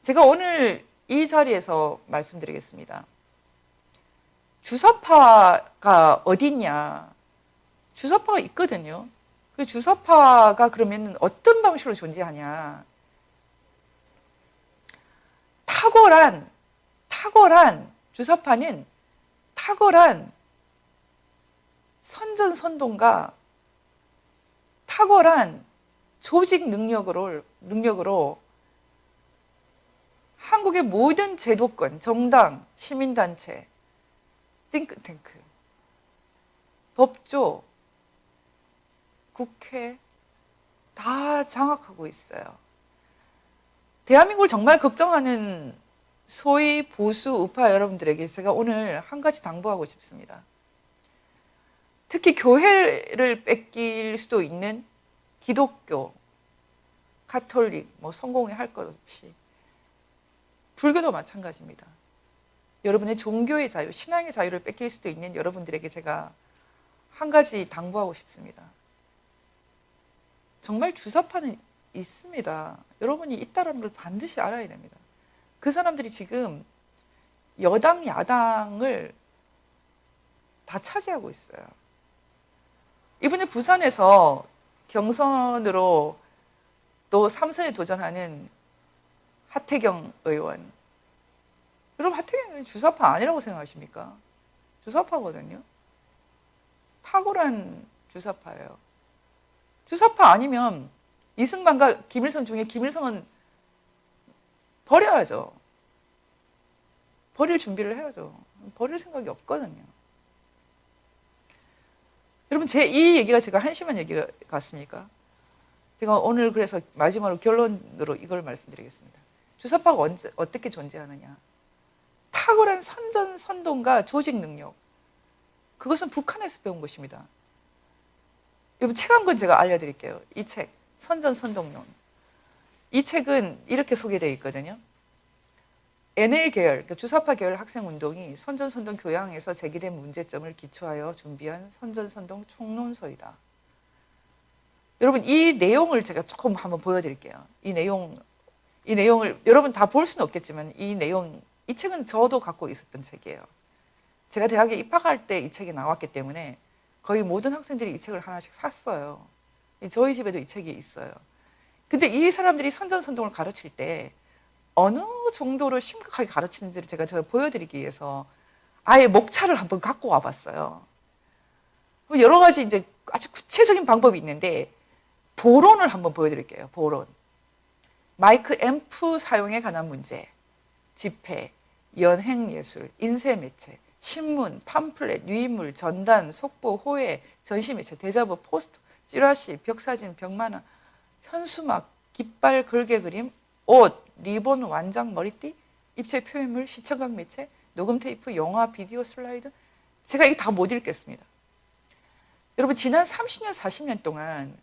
제가 오늘 이 자리에서 말씀드리겠습니다. 주사파가 어딨냐? 주사파가 있거든요. 그 주사파가 그러면 어떤 방식으로 존재하냐? 탁월한 주사파는 탁월한 선전선동과 탁월한 조직 능력으로 한국의 모든 제도권, 정당, 시민단체, 띵크탱크, 법조, 국회 다 장악하고 있어요. 대한민국을 정말 걱정하는 소위 보수 우파 여러분들에게 제가 오늘 한 가지 당부하고 싶습니다. 특히 교회를 뺏길 수도 있는 기독교, 가톨릭, 성공회 할 것 없이 불교도 마찬가지입니다. 여러분의 종교의 자유, 신앙의 자유를 뺏길 수도 있는 여러분들에게 제가 한 가지 당부하고 싶습니다. 정말 주사파는 있습니다. 여러분이 있다는 걸 반드시 알아야 됩니다. 그 사람들이 지금 여당, 야당을 다 차지하고 있어요. 이번에 부산에서 경선으로 또 3선에 도전하는 하태경 의원. 여러분, 하태경 의원 주사파 아니라고 생각하십니까? 주사파거든요. 탁월한 주사파예요. 주사파 아니면 이승만과 김일성 중에 김일성은 버려야죠. 버릴 준비를 해야죠. 버릴 생각이 없거든요. 여러분, 이 얘기가 제가 한심한 얘기 같습니까? 제가 오늘 그래서 마지막으로 결론으로 이걸 말씀드리겠습니다. 주사파가 어떻게 존재하느냐? 탁월한 선전선동과 조직 능력. 그것은 북한에서 배운 것입니다. 여러분, 책 한 권 제가 알려드릴게요. 이 책, 선전선동론. 이 책은 이렇게 소개되어 있거든요. NL 계열, 그러니까 주사파 계열 학생운동이 선전선동 교양에서 제기된 문제점을 기초하여 준비한 선전선동 총론서이다. 여러분, 이 내용을 제가 조금 한번 보여드릴게요. 이 내용을 여러분 다 볼 수는 없겠지만 이 책은 저도 갖고 있었던 책이에요. 제가 대학에 입학할 때 이 책이 나왔기 때문에 거의 모든 학생들이 이 책을 하나씩 샀어요. 저희 집에도 이 책이 있어요. 근데 이 사람들이 선전선동을 가르칠 때 어느 정도로 심각하게 가르치는지를 제가 보여드리기 위해서 아예 목차를 한번 갖고 와봤어요. 여러 가지 이제 아주 구체적인 방법이 있는데 보론을 한번 보여드릴게요. 보론. 마이크 앰프 사용에 관한 문제, 집회, 연행예술, 인쇄매체, 신문, 팜플렛, 유인물, 전단, 속보, 호해, 전시매체, 대자보, 포스터, 찌라시, 벽사진, 벽만화, 현수막, 깃발, 걸개 그림, 옷, 리본, 완장, 머리띠, 입체 표현물, 시청각 매체, 녹음 테이프, 영화, 비디오, 슬라이드. 제가 이게 다 못 읽겠습니다. 여러분, 지난 30년, 40년 동안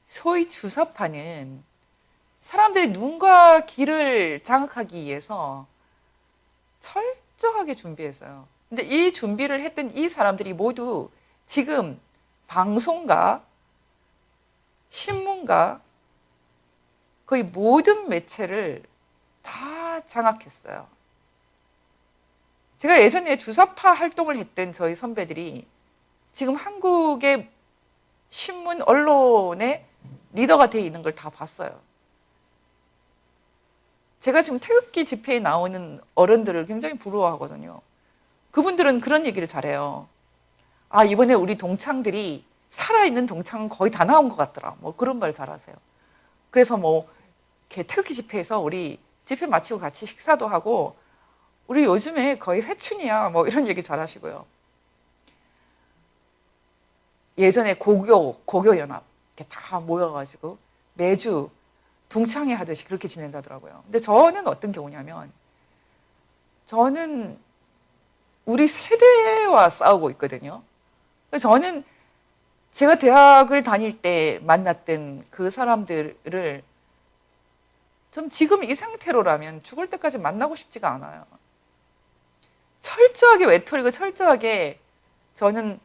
소위 주사파는 사람들의 눈과 귀를 장악하기 위해서 철저하게 준비했어요. 근데 이 준비를 했던 이 사람들이 모두 지금 방송과 신문과 거의 모든 매체를 다 장악했어요. 제가 예전에 주사파 활동을 했던 저희 선배들이 지금 한국의 신문, 언론의 리더가 되어 있는 걸 다 봤어요. 제가 지금 태극기 집회에 나오는 어른들을 굉장히 부러워하거든요. 그분들은 그런 얘기를 잘해요. 아, 이번에 우리 동창들이 살아있는 동창은 거의 다 나온 것 같더라. 그런 말 잘하세요. 그래서 이렇게 태극기 집회에서 우리 집회 마치고 같이 식사도 하고 우리 요즘에 거의 회춘이야. 이런 얘기 잘하시고요. 예전에 고교연합 이렇게 다 모여가지고 매주 동창회 하듯이 그렇게 지낸다더라고요. 근데 저는 어떤 경우냐면 저는 우리 세대와 싸우고 있거든요. 저는 제가 대학을 다닐 때 만났던 그 사람들을 좀 지금 이 상태로라면 죽을 때까지 만나고 싶지가 않아요. 철저하게 외톨이고 철저하게 저는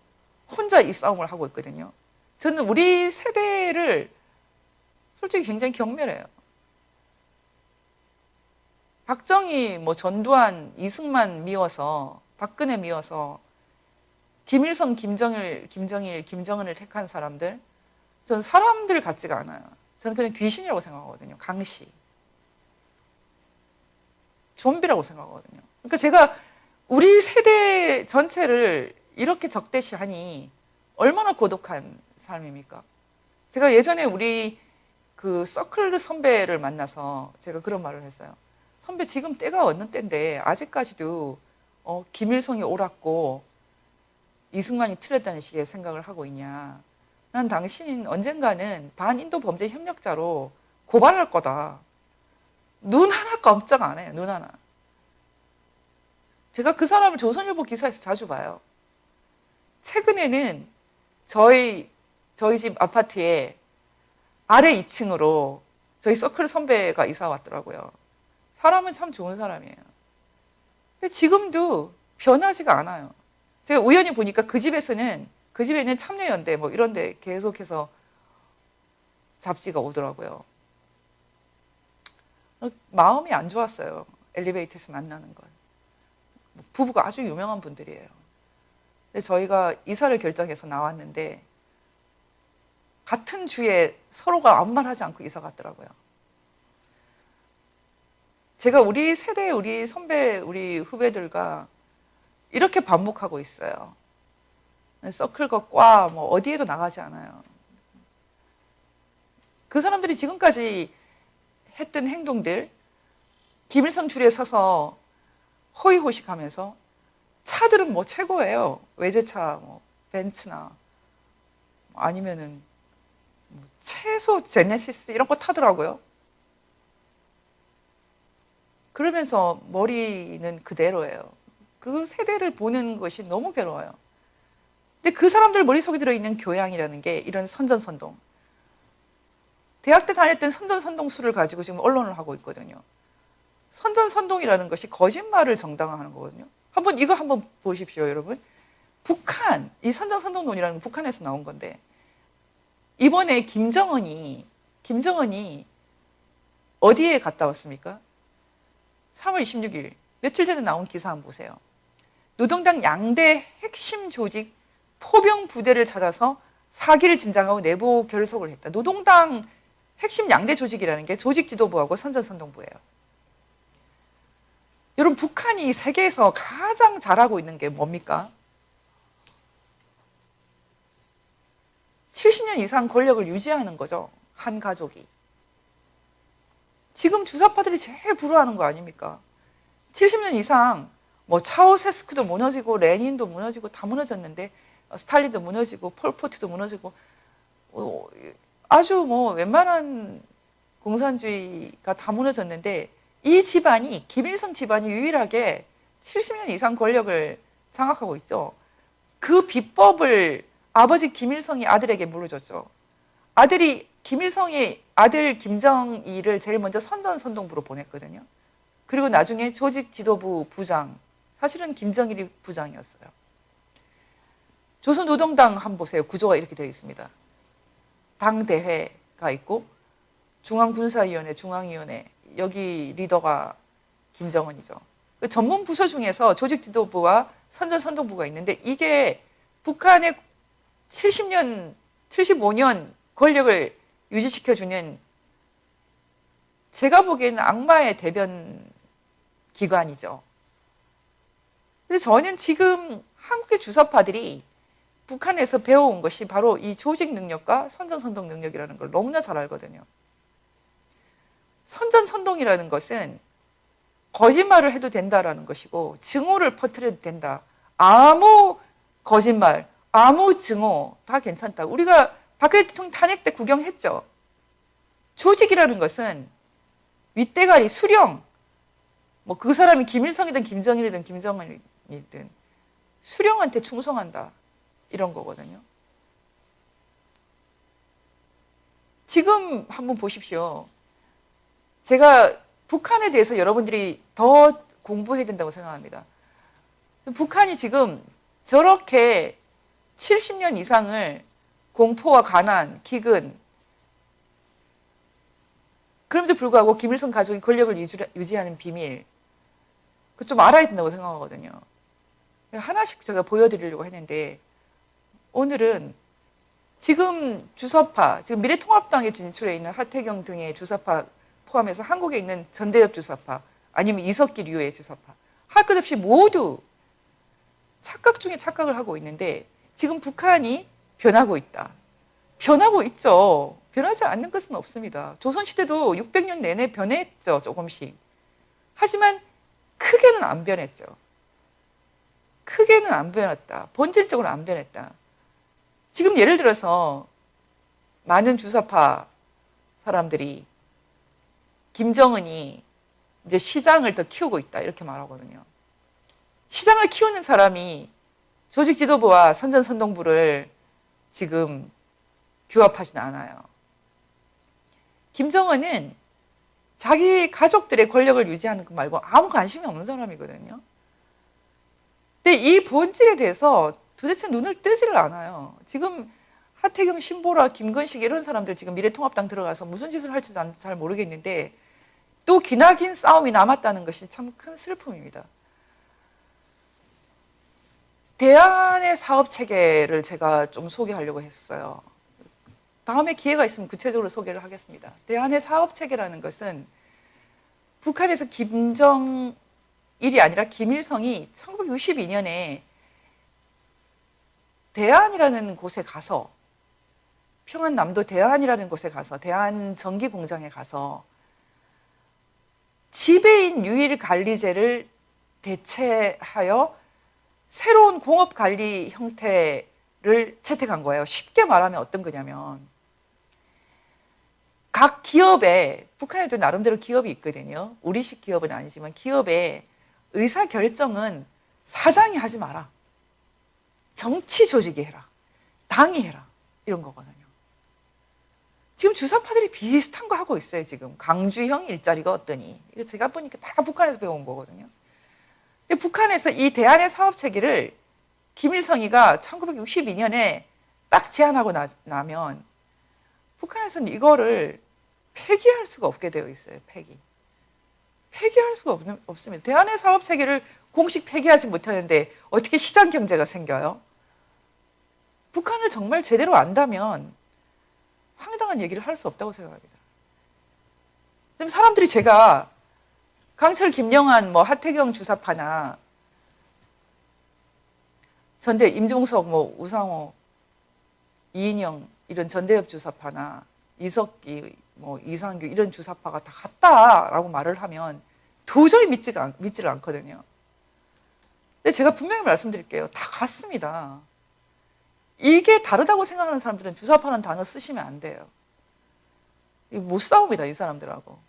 혼자 이 싸움을 하고 있거든요. 저는 우리 세대를 솔직히 굉장히 경멸해요. 박정희, 뭐 전두환, 이승만 미워서, 박근혜 미워서 김일성, 김정은을 택한 사람들, 저는 사람들 같지가 않아요. 저는 그냥 귀신이라고 생각하거든요. 강시. 좀비라고 생각하거든요. 그러니까 제가 우리 세대 전체를 이렇게 적대시하니 얼마나 고독한 삶입니까? 제가 예전에 우리 그 서클 선배를 만나서 제가 그런 말을 했어요. 선배, 지금 때가 어느 때인데 아직까지도 김일성이 옳았고 이승만이 틀렸다는 식의 생각을 하고 있냐. 난 당신 언젠가는 반인도 범죄 협력자로 고발할 거다. 눈 하나 깜짝 안 해요. 눈 하나. 제가 그 사람을 조선일보 기사에서 자주 봐요. 최근에는 저희 집 아파트에 아래 2층으로 저희 서클 선배가 이사 왔더라고요. 사람은 참 좋은 사람이에요. 근데 지금도 변하지가 않아요. 제가 우연히 보니까 그 집에는 참여연대 뭐 이런 데 계속해서 잡지가 오더라고요. 마음이 안 좋았어요. 엘리베이터에서 만나는 건. 부부가 아주 유명한 분들이에요. 근데 저희가 이사를 결정해서 나왔는데 같은 주에 서로가 아무 말 하지 않고 이사 갔더라고요. 제가 우리 세대, 우리 선배, 우리 후배들과 이렇게 반복하고 있어요. 서클과 과, 뭐 어디에도 나가지 않아요. 그 사람들이 지금까지 했던 행동들, 김일성 줄에 서서 호의호식하면서 차들은 뭐 최고예요. 외제차, 뭐 벤츠나 아니면은 뭐 최소 제네시스 이런 거 타더라고요. 그러면서 머리는 그대로예요. 그 세대를 보는 것이 너무 괴로워요. 근데 그 사람들 머릿속에 들어있는 교양이라는 게 이런 선전선동. 대학 때 다녔던 선전선동술을 가지고 지금 언론을 하고 있거든요. 선전선동이라는 것이 거짓말을 정당화하는 거거든요. 이거 한번 보십시오, 여러분. 북한, 이 선전선동론이라는 건 북한에서 나온 건데, 이번에 김정은이 어디에 갔다 왔습니까? 3월 26일, 며칠 전에 나온 기사 한번 보세요. 노동당 양대 핵심 조직 포병 부대를 찾아서 사기를 진작하고 내부 결속을 했다. 노동당 핵심 양대 조직이라는 게 조직 지도부하고 선전선동부예요. 여러분, 북한이 세계에서 가장 잘하고 있는 게 뭡니까? 70년 이상 권력을 유지하는 거죠. 한 가족이. 지금 주사파들이 제일 부러워하는 거 아닙니까? 70년 이상 뭐 차오세스크도 무너지고 레닌도 무너지고 다 무너졌는데 스탈린도 무너지고 폴포트도 무너지고 아주 뭐 웬만한 공산주의가 다 무너졌는데 이 집안이, 김일성 집안이 유일하게 70년 이상 권력을 장악하고 있죠. 그 비법을 아버지 김일성이 아들에게 물어줬죠. 김일성의 아들 김정일을 제일 먼저 선전선동부로 보냈거든요. 그리고 나중에 조직 지도부 부장, 사실은 김정일이 부장이었어요. 조선노동당 한번 보세요. 구조가 이렇게 되어 있습니다. 당대회가 있고 중앙군사위원회, 중앙위원회, 여기 리더가 김정은이죠. 그 전문 부서 중에서 조직 지도부와 선전선동부가 있는데 이게 북한의 70년, 75년 권력을 유지시켜주는 제가 보기에는 악마의 대변 기관이죠. 근데 저는 지금 한국의 주사파들이 북한에서 배워온 것이 바로 이 조직 능력과 선전선동 능력이라는 걸 너무나 잘 알거든요. 선전선동이라는 것은 거짓말을 해도 된다라는 것이고 증오를 퍼뜨려도 된다. 아무 거짓말, 아무 증오 다 괜찮다. 우리가 박근혜 대통령 탄핵 때 구경했죠. 조직이라는 것은 윗대가리, 수령, 뭐 그 사람이 김일성이든 김정일이든 김정은이든 수령한테 충성한다. 이런 거거든요. 지금 한번 보십시오. 제가 북한에 대해서 여러분들이 더 공부해야 된다고 생각합니다. 북한이 지금 저렇게 70년 이상을 공포와 가난, 기근, 그럼에도 불구하고 김일성 가족이 권력을 유지하는 비밀, 그 좀 알아야 된다고 생각하거든요. 하나씩 제가 보여드리려고 했는데, 오늘은 지금 주사파, 지금 미래통합당에 진출해 있는 하태경 등의 주사파 포함해서 한국에 있는 전대엽 주사파, 아니면 이석기 류의 주사파, 할 것 없이 모두 착각 중에 착각을 하고 있는데, 지금 북한이 변하고 있다. 변하고 있죠. 변하지 않는 것은 없습니다. 조선시대도 600년 내내 변했죠, 조금씩. 하지만 크게는 안 변했죠. 크게는 안 변했다. 본질적으로 안 변했다. 지금 예를 들어서 많은 주사파 사람들이 김정은이 이제 시장을 더 키우고 있다 이렇게 말하거든요. 시장을 키우는 사람이 조직 지도부와 선전선동부를 지금 규합하지는 않아요. 김정은은 자기 가족들의 권력을 유지하는 것 말고 아무 관심이 없는 사람이거든요. 근데 이 본질에 대해서 도대체 눈을 뜨지를 않아요. 지금 하태경, 신보라, 김건식 이런 사람들 지금 미래통합당 들어가서 무슨 짓을 할지 잘 모르겠는데 또 기나긴 싸움이 남았다는 것이 참 큰 슬픔입니다. 대안의 사업 체계를 제가 좀 소개하려고 했어요. 다음에 기회가 있으면 구체적으로 소개를 하겠습니다. 대안의 사업 체계라는 것은 북한에서 김정일이 아니라 김일성이 1962년에 대안이라는 곳에 가서, 평안남도 대안이라는 곳에 가서, 대안 전기 공장에 가서 지배인 유일 관리제를 대체하여 새로운 공업 관리 형태를 채택한 거예요. 쉽게 말하면 어떤 거냐면, 각 기업에, 북한에도 나름대로 기업이 있거든요. 우리식 기업은 아니지만 기업의 의사 결정은 사장이 하지 마라. 정치 조직이 해라. 당이 해라. 이런 거거든요. 지금 주사파들이 비슷한 거 하고 있어요. 지금 강주형 일자리가 어떠니? 이거 제가 보니까 다 북한에서 배운 거거든요. 근데 북한에서 이 대안의 사업 체계를 김일성이가 1962년에 딱 제안하고 나면 북한에서는 이거를 폐기할 수가 없게 되어 있어요. 폐기할 수가 없습니다. 대안의 사업 체계를 공식 폐기하지 못하는데 어떻게 시장 경제가 생겨요? 북한을 정말 제대로 안다면 황당한 얘기를 할 수 없다고 생각합니다. 지금 사람들이 제가 강철, 김영한, 하태경 주사파나 임종석, 우상호, 이인영 이런 전대엽 주사파나 이석기, 이상규 이런 주사파가 다 같다라고 말을 하면 도저히 믿지를 않거든요. 근데 제가 분명히 말씀드릴게요. 다 같습니다. 이게 다르다고 생각하는 사람들은 주사파는 단어 쓰시면 안 돼요. 못 싸웁니다, 이 사람들하고.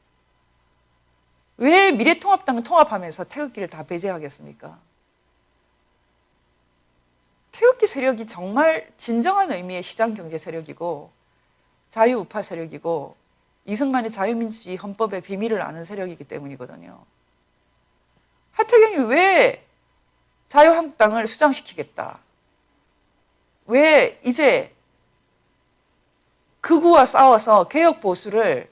왜 미래통합당을 통합하면서 태극기를 다 배제하겠습니까? 태극기 세력이 정말 진정한 의미의 시장경제 세력이고 자유우파 세력이고 이승만의 자유민주주의 헌법의 비밀을 아는 세력이기 때문이거든요. 하태경이 왜 자유한국당을 수장시키겠다? 왜 이제 극우와 싸워서 개혁 보수를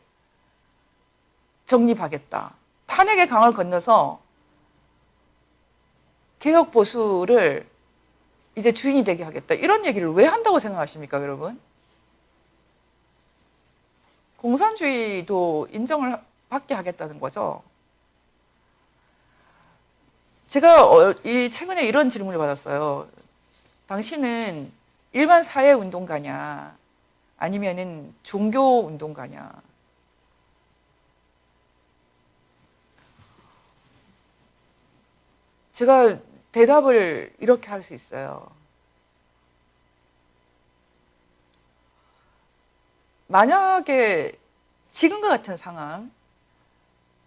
정립하겠다? 탄핵의 강을 건너서 개혁 보수를 이제 주인이 되게 하겠다. 이런 얘기를 왜 한다고 생각하십니까, 여러분? 공산주의도 인정을 받게 하겠다는 거죠. 제가 최근에 이런 질문을 받았어요. 당신은 일반 사회운동가냐, 아니면은 종교운동가냐? 제가 대답을 이렇게 할 수 있어요. 만약에 지금과 같은 상황,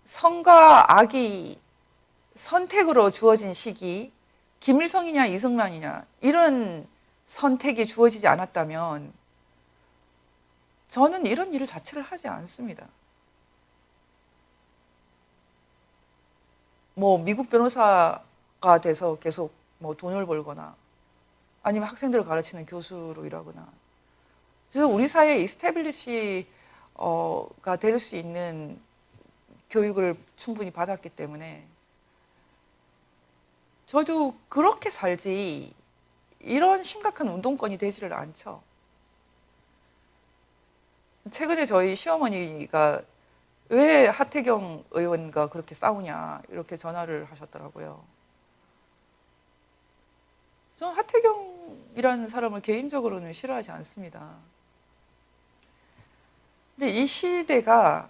선과 악이 선택으로 주어진 시기, 김일성이냐 이승만이냐 이런 선택이 주어지지 않았다면 저는 이런 일을 자체를 하지 않습니다. 미국 변호사가 돼서 계속 돈을 벌거나 아니면 학생들을 가르치는 교수로 일하거나, 그래서 우리 사회의 이스태블리시 가 될 수 있는 교육을 충분히 받았기 때문에 저도 그렇게 살지 이런 심각한 운동권이 되지를 않죠. 최근에 저희 시어머니가 왜 하태경 의원과 그렇게 싸우냐 이렇게 전화를 하셨더라고요. 저는 하태경이라는 사람을 개인적으로는 싫어하지 않습니다. 근데 이 시대가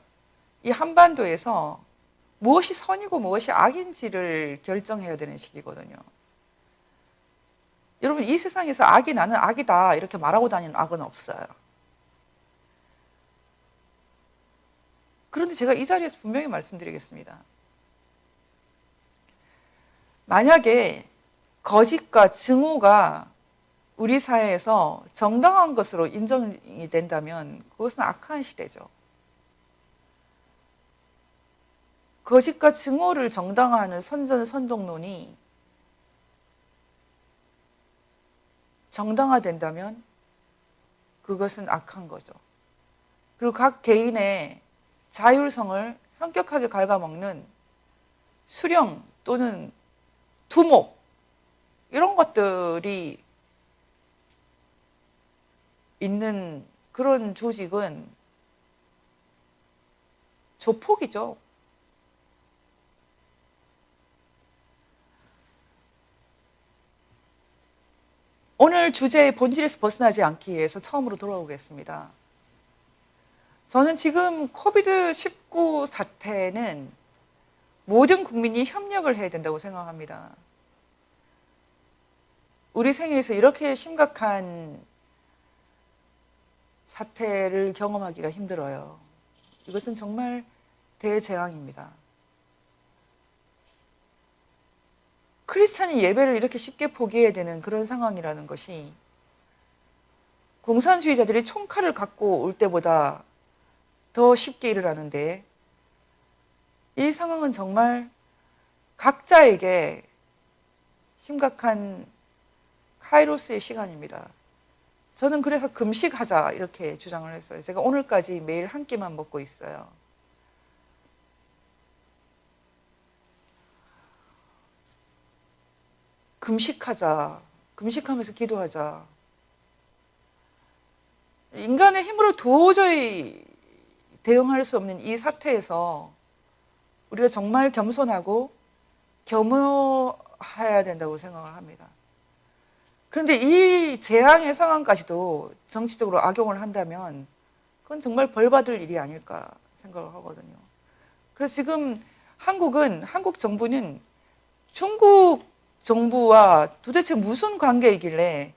이 한반도에서 무엇이 선이고 무엇이 악인지를 결정해야 되는 시기거든요. 여러분, 이 세상에서 악이 나는 악이다 이렇게 말하고 다니는 악은 없어요. 그런데 제가 이 자리에서 분명히 말씀드리겠습니다. 만약에 거짓과 증오가 우리 사회에서 정당한 것으로 인정이 된다면 그것은 악한 시대죠. 거짓과 증오를 정당화하는 선전선동론이 정당화된다면 그것은 악한 거죠. 그리고 각 개인의 자율성을 현격하게 갉아먹는 수령 또는 두목 이런 것들이 있는 그런 조직은 조폭이죠. 오늘 주제의 본질에서 벗어나지 않기 위해서 처음으로 돌아오겠습니다. 저는 지금 코비드-19 사태는 모든 국민이 협력을 해야 된다고 생각합니다. 우리 생애에서 이렇게 심각한 사태를 경험하기가 힘들어요. 이것은 정말 대재앙입니다. 크리스찬이 예배를 이렇게 쉽게 포기해야 되는 그런 상황이라는 것이 공산주의자들이 총칼을 갖고 올 때보다 더 쉽게 일어나는데 이 상황은 정말 각자에게 심각한 카이로스의 시간입니다. 저는 그래서 금식하자 이렇게 주장을 했어요. 제가 오늘까지 매일 한 끼만 먹고 있어요. 금식하자. 금식하면서 기도하자. 인간의 힘으로 도저히 대응할 수 없는 이 사태에서 우리가 정말 겸손하고 겸허해야 된다고 생각을 합니다. 그런데 이 재앙의 상황까지도 정치적으로 악용을 한다면 그건 정말 벌받을 일이 아닐까 생각을 하거든요. 그래서 지금 한국 정부는 중국 정부와 도대체 무슨 관계이길래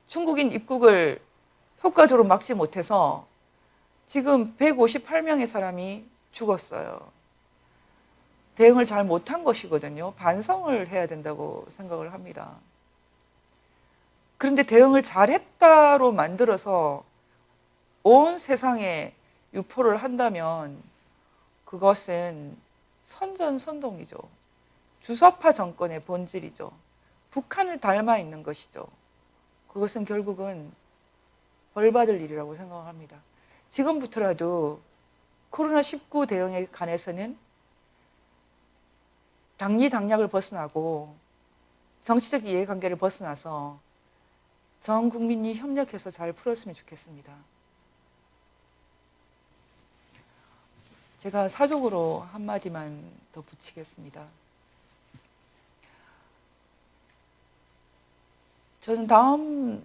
중국인 입국을 효과적으로 막지 못해서 지금 158명의 사람이 죽었어요. 대응을 잘 못한 것이거든요. 반성을 해야 된다고 생각을 합니다. 그런데 대응을 잘했다로 만들어서 온 세상에 유포를 한다면 그것은 선전선동이죠. 주사파 정권의 본질이죠. 북한을 닮아 있는 것이죠. 그것은 결국은 벌받을 일이라고 생각합니다. 지금부터라도 코로나19 대응에 관해서는 당리당략을 벗어나고 정치적 이해관계를 벗어나서 전 국민이 협력해서 잘 풀었으면 좋겠습니다. 제가 사적으로 한마디만 더 붙이겠습니다. 저는 다음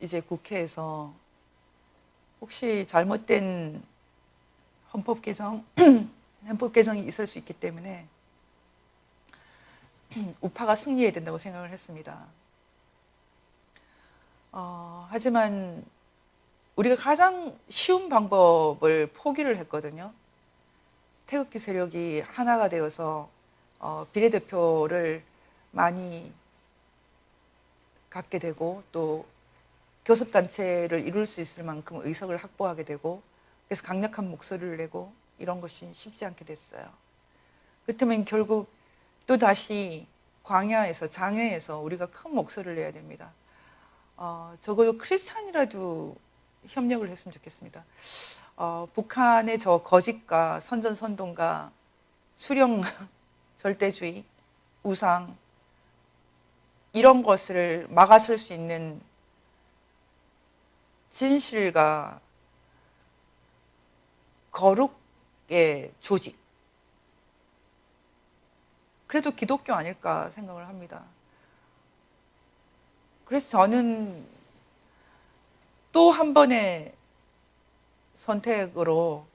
이제 국회에서 혹시 잘못된 헌법 개정이 있을 수 있기 때문에 우파가 승리해야 된다고 생각을 했습니다. 하지만 우리가 가장 쉬운 방법을 포기를 했거든요. 태극기 세력이 하나가 되어서 비례대표를 많이 갖게 되고 또 교섭단체를 이룰 수 있을 만큼 의석을 확보하게 되고 그래서 강력한 목소리를 내고 이런 것이 쉽지 않게 됐어요. 그렇다면 결국 또다시 광야에서 장외에서 우리가 큰 목소리를 내야 됩니다. 적어도 크리스찬이라도 협력을 했으면 좋겠습니다. 북한의 저 거짓과 선전선동과 수령 절대주의, 우상 이런 것을 막아설 수 있는 진실과 거룩의 조직. 그래도 기독교 아닐까 생각을 합니다. 그래서 저는 또 한 번의 선택으로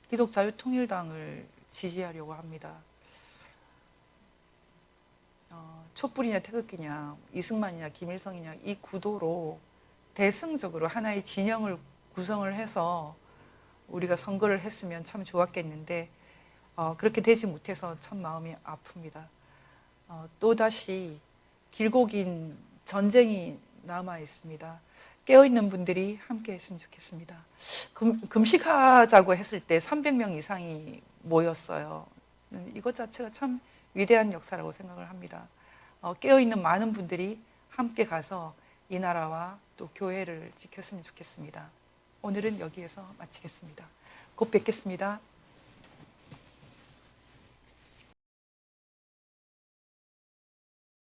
기독자유통일당을 지지하려고 합니다. 촛불이냐 태극기냐 이승만이냐 김일성이냐 이 구도로 대승적으로 하나의 진영을 구성을 해서 우리가 선거를 했으면 참 좋았겠는데 그렇게 되지 못해서 참 마음이 아픕니다. 또다시 길고 긴 전쟁이 남아 있습니다. 깨어있는 분들이 함께 했으면 좋겠습니다. 금식하자고 했을 때 300명 이상이 모였어요. 이것 자체가 참 위대한 역사라고 생각을 합니다. 깨어있는 많은 분들이 함께 가서 이 나라와 또 교회를 지켰으면 좋겠습니다. 오늘은 여기에서 마치겠습니다. 곧 뵙겠습니다.